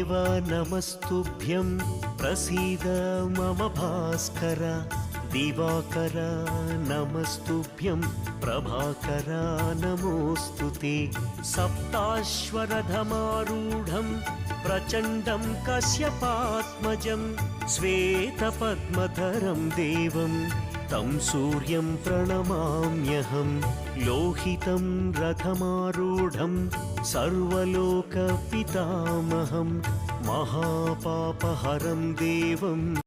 देव नमस्तुभ्यं प्रसीद मम भास्कर दिवाकर नमस्तुभ्यं प्रभाकर नमोऽस्तुते सप्ताश्वरथमारूढं प्रचण्डं कश्यपात्मजं श्वेतपद्मधरं देवं तं सूर्यं प्रणमाम्यहं लोहितं रथमारूढं सर्वलोकपितामहं महापापहरं देवं